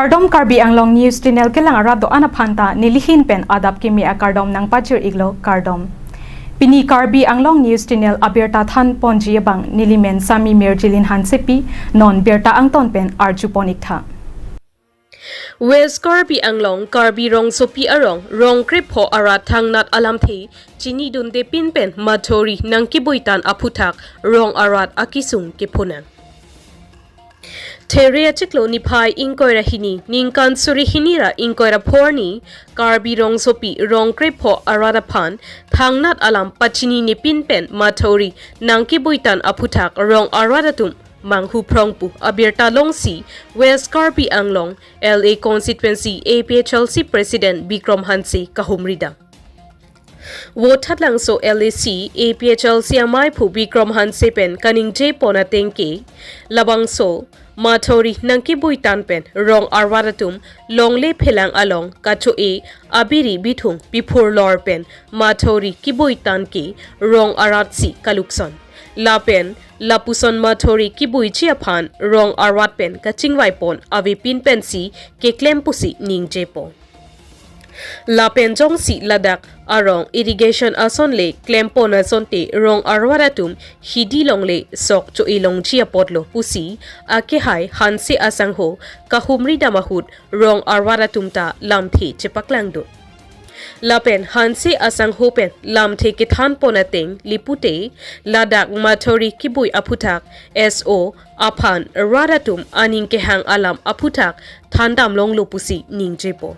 Kardom Karbi Anglong News Channel kelang arado anaphanta nilihin pen adap kimi a kardom nang pachir iglo kardom. Pini Karbi Anglong News Channel abirta than ponji bang nilimen sami merjilin hansepi non birta angton pen arjuponik tha. West Karbi Anglong Karbi rong sopi arong rong krip ho arat thang nat alam the chini dunde pin pen mathori nang kibuitan aphuthak rong arat akisung kipuna. Teria chiklo ni phai inkoira hini ningkan suri hinira inkoira phorni Karbi rong sopi rong krip ho arada phan thang nat alam pachini ni pin pen mathori nang kibuitan aphuthak rong arada tum Manghu Prongpu Abirta Longsi West Karbi Anglong LA Constituency APHLC President Bikram Hanse Kahumrida Wotat langso LAC APHLC Amai Pu Bikram Hanse pen kaning J Pona Tengke Labangso Mathori nangki buitan pen rong arwaratum longle phelang along kacho e abiri bithung bifur lor pen mathori kibuitan ki rong aratsi kalukson Lapen Lapuson Mathori kibui chia phan rong arwat pen kachingwai pon avi pin pen si ke klem pusi ning jepo Lapen jong si ladak arong irrigation ason le klem pon ason te rong arwaratum hidi long le sok cho ilong chia potlo pusi ake hai hanse asang ho kahumri damahut rong arwaratum ta lamthi chepaklang do Lapen hanse asang hopen lam theke than ponateng lipute ladak mathori kibui aphuthak SO aphan radatum aning ke hang alam aphuthak thandam long lopusi ningjepo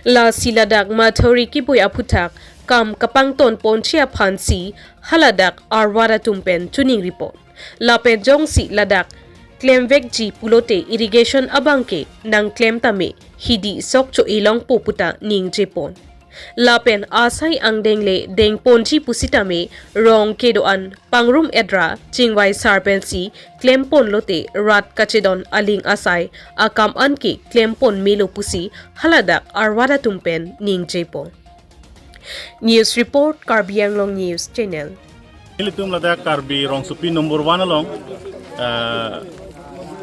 La siladak mathori kibui aphuthak kam kapangton ponchia phansi haladak arwadatum pen tuning report Lapen jongsi ladak Klemvek ji pulote irrigation abangke nang klem tame hidi sokcho ilong poputa ning jepon Lapen asai angdengle deng ponji pusitame rong kedoan pangrum edra chingwai sarpensi klempon lote rat kachedon aling asai akam anke klempon melo pusi haladak arwada tumpen ning jepon News report Karbi Anglong News Channel Ilitum ladak Karbi rong supi number 1 along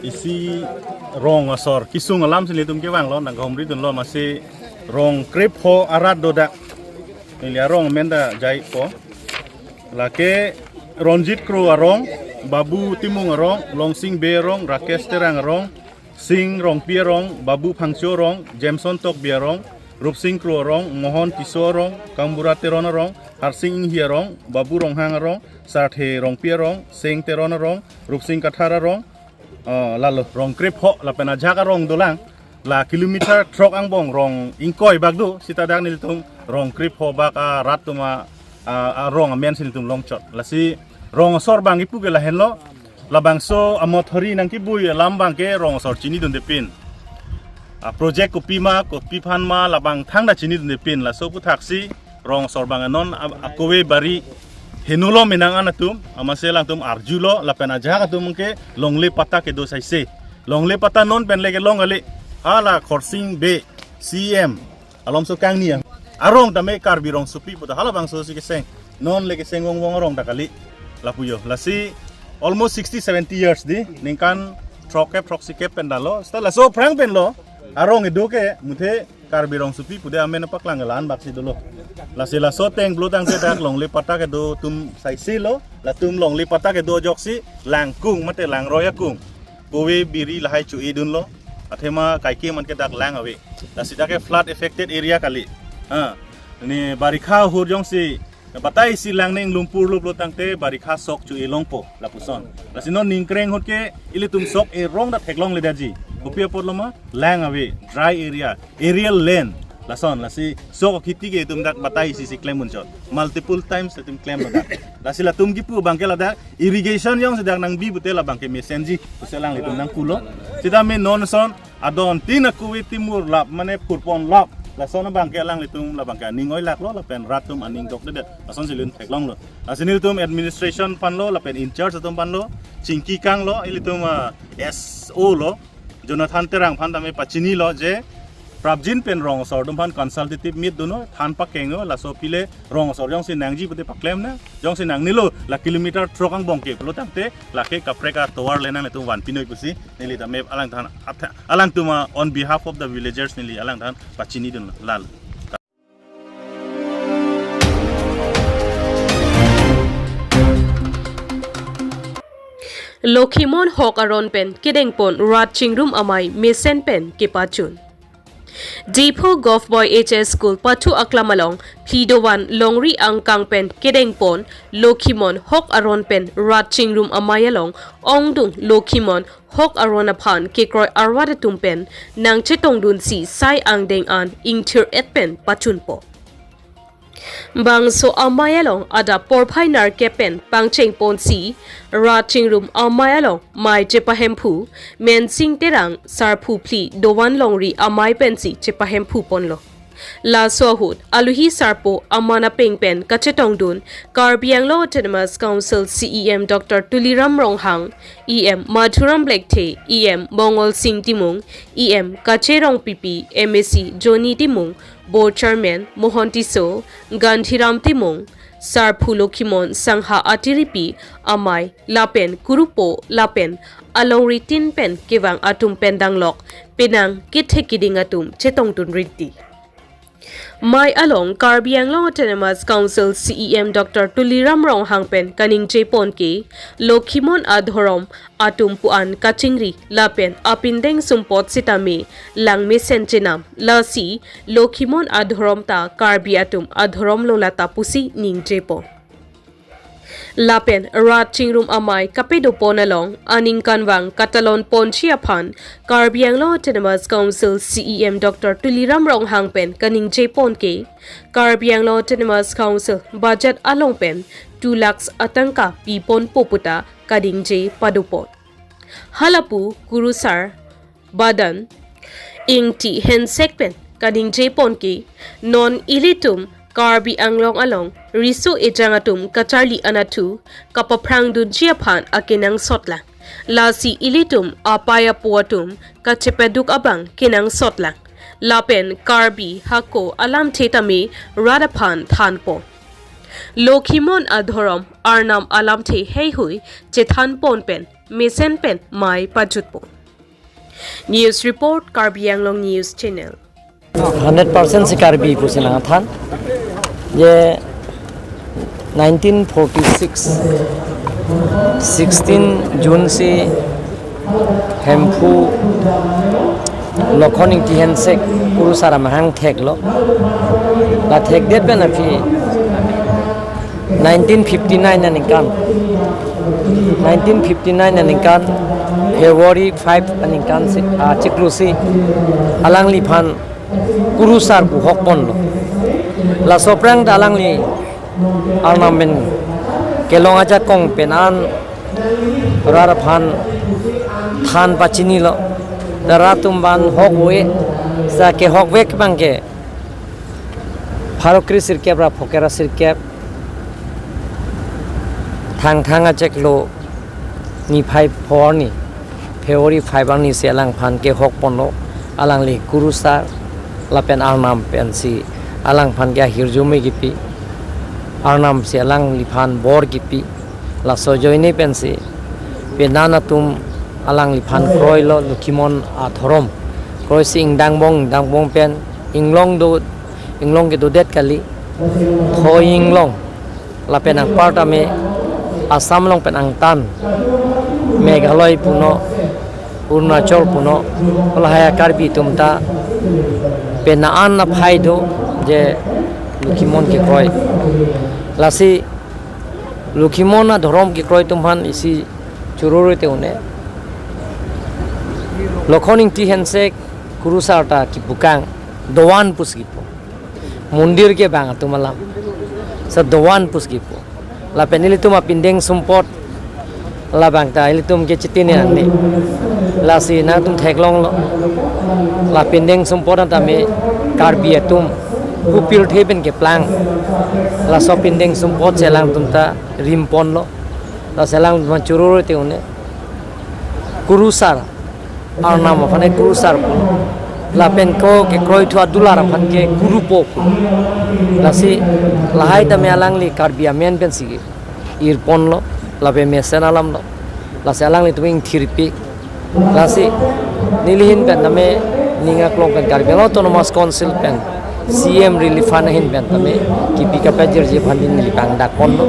isi rong asor kisung alam sini tum kewang lo nang homri dun lo masih rong krip ho arat dodak ini rong menda jai po lake ronjit kru arong babu timung arong long sing be rong rakesh terang arong sing rong pi rong babu phangcho rong jameson tok bi rong rup sing kru arong mohon tiso rong kambura teron arong harsing hi arong babu rong hang arong sarthe rong pi rong sing teron arong rup sing kathara rong lalu rong krip ho la pena jaga rong dolang la kilometer trok ang bong rong ingkoi bagdu sita dak niltung rong krip ho bak ratuma rong amen sinitung longchot la si rong sor bang ipu gela henlo la bangso amothori nang kibui lambang ke rong sor chini dun depin project ko piphan ma la bang thang da chini dun depin la so pu thaksi rong sor bang anon akowe bari Henulo menang anatum amaselang tum arjulo la pena jaga tum ke longle pata ke do saise longle pata non pen lege longale ala khorsing be CM alom so Kangni arong tame Karbi rong supi puta hala bang so si ke seng non lege sengong wong rong takali la puyo la si almost 60-70 years di ningkan troke proxy ke pendalo sta la so prang pen lo arong eduke muthe Karbi rong supi pude amen paklang lan baksi dulu la sila so teng blutang te dak long le pata ke do tum sai silo la tum long le pata ke do joksi lang kung mate lang roya kung kowe biri la hai chu idun lo athema kaike man ke dak lang awe la sida ke flood affected area kali ni barikha hur jong si batai si lang neng lumpur lo blutang te barikha sok chu ilong po la puson la sinon ningkreng hot ke ili tum sok e rong da theklong le daji Upia podloma lang away dry area aerial land lason lasi so khiti ke tum dak batai si claim munchot multiple times tum claim dak lasi la tum gipu bangke la dak irrigation yang sedang nang bi butela bangke mesenji uselang le tum nang kulo sida me non son adon tina kuwi timur lap mane purpon lap lason bangke lang le tum la bangke ningoi lak lo la pen ratum aning dok de lason silun theklong lo lasinil tum administration pan lo la pen in charge tum pan lo chingki kang lo ilitum SO lo Jonathan terang phandame pachini lo je prabjin pen rong asor dum phan consultative meet duno than pakeng la so pile rong asor jong sin nang ji pute paklem na jong sin nang nilo la kilometer trokang bongke lo tamte la ke kapreka towar lena le tu wan pinoi pusi nili ta map alang tuma on behalf of the villagers nili alang than pachini dun lal Lokhimon hok aron pen kedeng pon rat Chingrum Amai mesen pen kepachun. Depo Golf Boy HS School Patu Aklamalong Pidowan Longri Angkang pen kedeng pon Lokhimon hok aron pen rat Chingrum Amai along ongdung Lokhimon hok aron aphan kekroy arwada tumpen nang chetong dun si sai angdeng an ingtir et pen pachun po. Bangso amayalong ada porphainar kepen pangcheng ponsi ra Chingrum amayalong mai chepahempu men sing terang sarphu pli dowan longri amai pensi chepahempu ponlo la sohut aluhi sarpo amana pengpen kachetong dun Karbiang Law Autonomous Council CEM Dr. Tuliram Ronghang EM Madhuram Blackte EM Mongol Singh Timung EM Kacherong Pipi MSc Johnny Timung Board Chairman Mohantiso Gandhiram Timung Sarphu Lokhimon Sangha Atiripi Amai Lapen Kurupo Lapen Alongri Tin Pen Kewang Atum Pendanglok Penang Kithekiding Atum Chetong Dun Riti Mai along Karbiang Law Autonomous Council CEM Dr. Tuliram Ronghang pen kaning Japon ke Lokhimon Adhorom atum puan kachingri lapen apindeng sumpot sitame langme senchenam lasi Lokhimon Adhorom ta Karbi atum Adhorom lolata pusi ning Japon Lapen rat Chingrum Amai kapedo ponalong aning kanwang katalon ponchia phan Karbiang Law Autonomous Council CEM Dr. Tuliram Ronghang pen kaning Japon ke Karbiang Law Autonomous Council budget along pen 2 lakhs atangka pipon poputa kading je padupon halapu kurusar badan ingti hensek pen kading Japon ke non ilitum Karbi anglong along risu ejangatum kacharli anatu kapaprang dun jiaphan akinang sotlang lasi ilitum apaya puatum kachepeduk abang kinang sotlang lapen Karbi hako alam thetame radaphan thanpo Lokhimon Adhorom arnam alam the heihui chethan pon pen mesen pen mai pajutpo News report Karbi Anglong News Channel 100% से कार्बी पुसिला था ये 1946 16 जून से हेम्फू लोखोनिंग तिहन से कुरुसारा महंग ठेक लो ला ठेक date पे ना फिर 1959 निकान 1959 निकान February 5 निकान से चिक्लुसी अलंगली फान kurusar ku hokpon lo la soprang dalang li arnamen kelong aja kong penan rar phan than pachini lo daratum ban hokwe sa ke hokwe bangke pharokri sirke bra phokera sirke thang ajek lo ni 5 ni February 5 ni se alang phan ke hokpon lo alang li kurusar lapen arnam pensi alang phan kya hirjumi gipi arnam se alang liphan bor gipi la sojoine pensi penana tum alang liphan kroilo Lokhimon Adhorom kroi sing dangbong pen inglong ke do det kali thoinglong lapen ang partame Assam long pen ang tan Meghalaya puno Arunachal puno olahaya Karbi tumta penaan na phaido je Lokhimon ke kroi lasi Lokhimon Adhorom ke kroi tumhan isi churore te une lokhoning ti hensek kurusarta ki bukang dowan pusgipo mundir ke bang tumalam sa dowan pusgipo la penili tuma pindeng sumpot la bangta ilitum ke chitine andi lasi na tum theklong lo la pendeng sumpona tame Karbi atum kupil theben ke plang la so pendeng sumpot selang tumta rimpon lo la selang manchurur te une kurusar arnam phane kurusar lapen ko ke kroi thua dular phan ke guru pok lasi lahai ta me alang li karbia men pen si ir pon lo lape me sen alam lo lasi alang li tuing thirpi lasi nilihin pen name ninga klong pen karbia lo autonomous council pen CM relief fund hin pen tame ki pika pajer je funding ni pang dak pon lo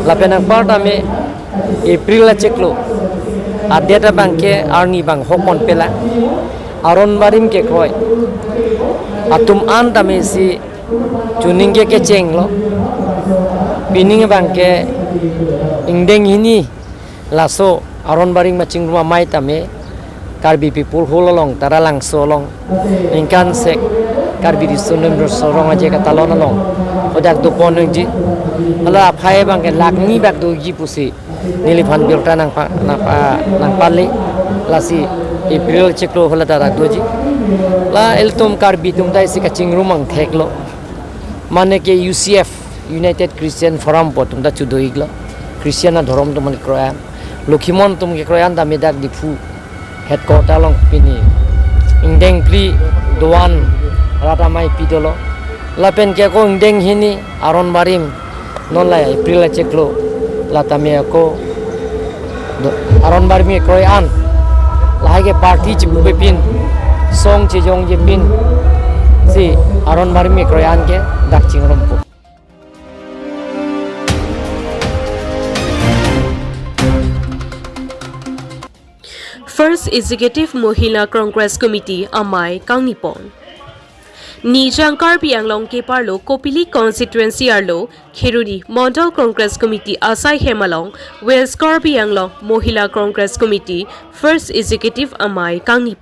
lapen ang parta me April la cheklo adeta bangke arni bang hokon pela aron barim ke kroi atum an tame si tuning ke cheng lo pining bangke ingdeng hini laso aron baring ma Chingrum Amai tame karbi people hololong taralang solong ingkan sek karbi di sunum sorong aje katalon along odak do ponung ji ala phai bangke lakni bak do ji pusi niliphan biota nang pali lasi April cheklo hola tarak doji la eltom karbi tum dai sika Chingrum ang theklo mane ke UCF United Christian Forum po tum da chudoiglo Christian Adhorom tum ni kroyan Lokhimon tum ke kroyan da medak dipu headquarter long pini ingdeng pli doan rata mai pidolo la pen ke ko ingdeng hini aron barim non la April cheklo la tame ko aron barim ke kroyan lahai ke party chibu pin song chi jong je pin si aron barim ke kroyan ke dak Chingrum po First Executive Mohila Congress Committee Amai Kangni Nijang Karbi Anglong ke parlo Kopili constituency arlo Khiruni Model Congress Committee Asai Hemalong West Karbi Anglong Mohila Congress Committee First Executive Amai Kangni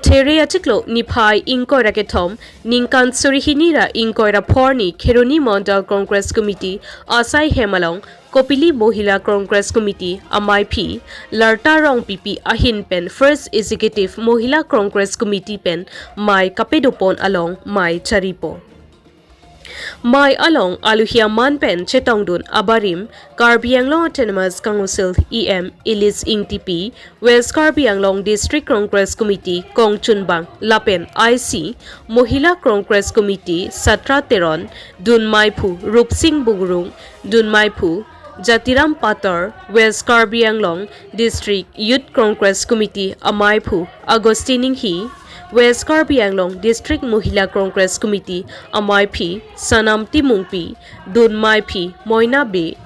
Tere atiklo nipai inkoira ke thom ningkan surihinira inkoira phorni Khiruni Model Congress Committee Asai Hemalong Kopili Mohila Congress Committee Amai Phi Larta Rong PP Ahin Pen First Executive Mohila Congress Committee Pen Mai Kapedopon along Mai Charipo Mai along Aluhia Man Pen Chetongdun Abarim Karbi Anglong Autonomous Council EM Ilis Ing TP West Karbi Anglong District Congress Committee Kong Chunbang Lapen IC Mohila Congress Committee Satra Teron Dun Maipu Rup Singh Bugurung Dun Maipu Jatiram Patar West Karbi Anglong District Youth Congress Committee Amai Phu Agostining Hi West Karbi Anglong District Mohila Congress Committee Amai Phi Sanam Timungpi Dun Mai Phi Moina Be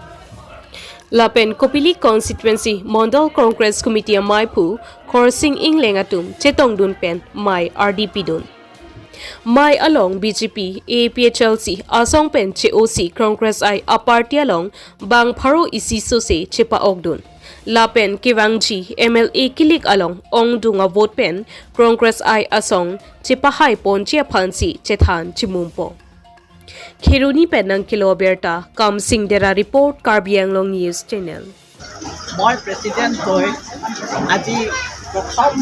Lapen Kopili Constituency Model Congress Committee Amai Phu Khorsing Inglengatum Chetong Dun Pen Mai RDP Dun Mai along BJP, APHLC, Asong Pen COC, Congress I, a party along Bang Pharo Isi Sose, Chepa Ogdun. La Pen Kivangji, MLA Kilik along Ong Dunga Vote Pen, Congress I Asong, Chepa Hai Pon Chia Phansi, Chethan Chimumpo. Khiruni Penang Kilo Berta, Kam Singh Dera Report, Karbi Anglong News Channel. Moi President Hoy, Aji Prokhom,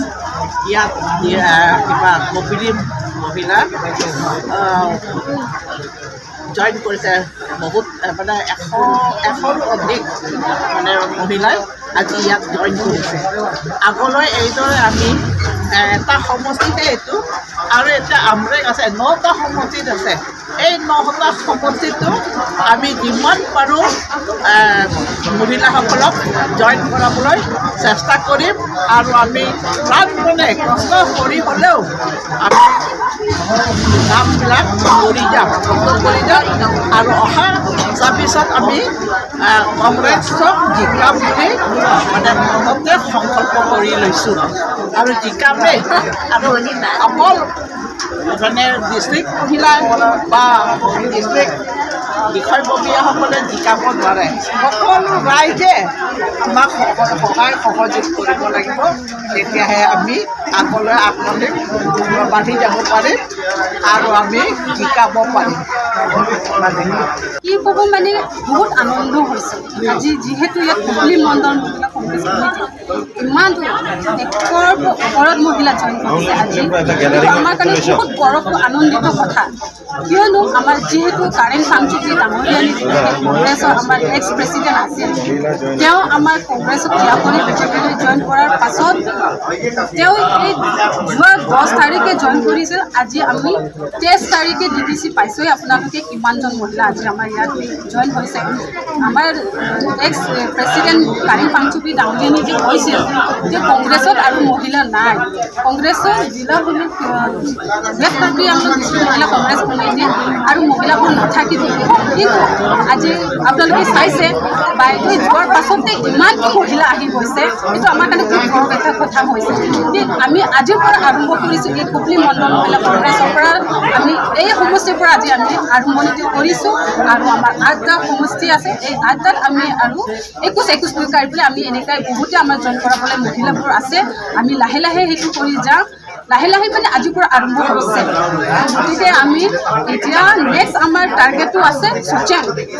Yat, Kiba, Mobilim, Mohila, join কৰিছে বহুত মানে এখন অধিক মানে মহিলাই আজি ইয়াত join কৰিছে আগলৈ এইদৰে আমি এটা সমষ্টিতে এইটো আৰু এতিয়া আমৰেক আছে 9টা সমষ্টিত আছে এই 9টা সমষ্টিটো আমি যিমান পাৰোঁ মহিলাসকলক জয়েন কৰাবলৈ চেষ্টা কৰিম আৰু আমি প্ৰাণপণে কষ্ট কৰি হ'লেও আমি কামবিলাক কৰি যাম আৰু অহা ২৬ত আমি কংগ্ৰেছক জিকাম বুলি মানে মনতে সংকল্প কৰি লৈছোঁ আৰু জিকামেই আৰু অকল মানে ডিষ্ট্ৰিক্ট মহিলা বা ডিষ্ট্ৰিক্ট বিষয়ববীয়াসকলে জিকাব নোৱাৰে সকলো ৰাইজে আমাক সহায় সহযোগ কৰিব লাগিব তেতিয়াহে আমি আগলৈ আগলৈ বাঢ়ি যাব পাৰিম আৰু আমি জিকাব পাৰিম কি ক'ব মানে বহুত আনন্দ হৈছে আজি যিহেতু ইয়াত মুকলি মণ্ডল মহিলা কংগ্ৰেছ কমিটি ইমান একৰ ওপৰত মহিলা জইন কৰিছে আজি আমাৰ কাৰণে খুব বহুত গৌৰৱ আনন্দিত কথা কিয়নো আমাৰ যিহেতু কাৰেণ্ট ফাংচুকি ডাঙৰীয়ানী কংগ্ৰেছৰ আমাৰ এক্স প্ৰেচিডেণ্ট আছিল তেওঁ আমাৰ কংগ্ৰেছত থিয় কৰি বিজেপিলৈ জইন কৰাৰ পাছত তেওঁ এই যোৱা 10 তাৰিখে জইন কৰিছিল আজি আমি 23 তাৰিখে ডিডিচি পাইছোঁই আপোনালোকে কিমানজন মহিলা আজি আমাৰ ইয়াত জইন হৈছে আমাৰ এক্স প্ৰেচিডেণ্ট কাৰেণ্ট ফাংচুকি ডাঙৰীয়ানী যে কৈছিল যে কংগ্ৰেছত আৰু মহিলা নাই কংগ্ৰেছৰ জিলা বুলি জেঠ কাৰ্বি আংলং ডিষ্ট্ৰিক্ট মহিলা কংগ্ৰেছ কমিটি আৰু মহিলাবোৰ নাথাকিব কিন্তু আজি আপোনালোকে চাইছে বাইদেউ যোৱাৰ পাছতে ইমান মহিলা আহি গৈছে এইটো আমাৰ কাৰণে খুব গৌৰৱ এটা কথা হৈছে যে আমি আজিৰ পৰা আৰম্ভ কৰিছোঁ এই হুবলি মণ্ডল মহিলা কংগ্ৰেছৰ পৰা আমি এই সমষ্টিৰ পৰা আজি আমি আৰম্ভণিটো কৰিছোঁ আৰু আমাৰ 8টা সমষ্টি আছে এই 8টাত আমি আৰু 21 কাৰ্বিলৈ আমি এনেকৈ বহুতে আমাৰ জইন কৰাবলৈ মহিলাবোৰ আছে আমি লাহে লাহে সেইটো কৰি যাম লাহে লাহে মানে আজিৰ পৰা আৰম্ভ হৈছে গতিকে আমি এতিয়া নেক্সট আমাৰ টাৰ্গেটটো আছে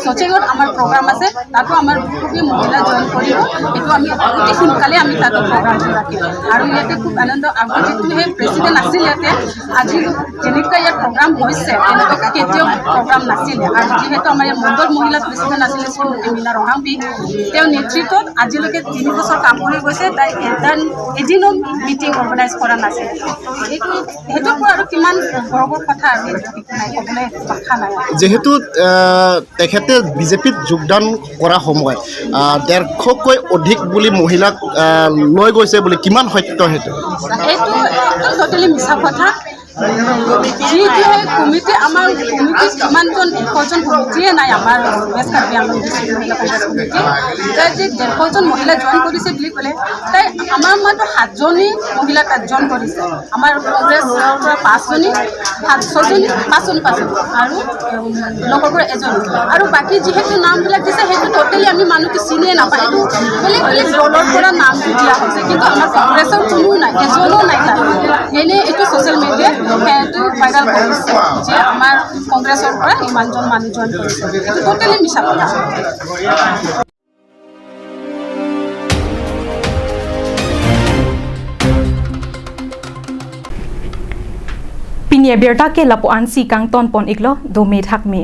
সচেঙত আমাৰ প্ৰগ্ৰাম আছে তাতো আমাৰ বহুতো মহিলা জইন কৰিব এইটো আমি অতি সোনকালে আমি তাতো প্ৰগ্ৰামটো ৰাখিম আৰু ইয়াতে খুব আনন্দ আগৰ যিটো সেই প্ৰেচিডেণ্ট আছিল ইয়াতে আজি যেনেকুৱা ইয়াত প্ৰগ্ৰাম হৈছে তেনেকুৱা কেতিয়াও প্ৰগ্ৰাম নাছিলে আৰু যিহেতু আমাৰ ইয়াত মণ্ডল মহিলা প্ৰেচিডেণ্ট আছিলে শ্ৰীমতী মীনা ৰঙাংবী তেওঁৰ নেতৃত্বত আজিলৈকে 3 বছৰ কাম কৰি গৈছে তাই এদিনো মিটিং অৰ্গেনাইজ কৰা নাছিল সেইটোৰ পৰা আৰু কিমান গৌৰৱৰ কথা আৰু ক'বলৈ ভাষা নাই যেহেতু তেখেতে বিজেপিত যোগদান কৰা সময় 150কৈ অধিক বুলি মহিলাক লৈ গৈছে বুলি কিমান সত্য সেইটো এইটো একদম ট'টেলি মিছা কথা যিটো কমিটি আমাৰ কমিটিত কিমানজন 100জন কমিটিয়ে নাই আমাৰ ৱেষ্ট কাৰ্বি আংলং ডিষ্ট্ৰিক্ট মহিলা কংগ্ৰেছ কমিটি তাই যে 150জন মহিলা জইন কৰিছে বুলি ক'লে তাই আমাৰ মাত্ৰ 7জনী মহিলা তাত জইন কৰিছে আমাৰ কংগ্ৰেছৰ পৰা 5জনী 6জনী 5জনী আৰু লগৰ পৰা এজনী আৰু বাকী যিহেতু নামবিলাক দিছে সেইটো ট'টেলি আমি মানুহটো চিনিয়ে নাপায় এইটো বেলেগ বেলেগ দলৰ পৰা নামটো দিয়া হৈছে কিন্তু আমাৰ কংগ্ৰেছৰ কোনো নাই এজনো নাই তাত এনেই এইটো ছ'চিয়েল মিডিয়াত সেইটো ভাইৰেল কৰিছে যে আমাৰ কংগ্ৰেছৰ পৰা ইমানজন মানুহ জইন কৰিছে এইটো ট'টেলি মিছা কথা Pinia berta ke lapuan si kang ton pon iklo do me thak me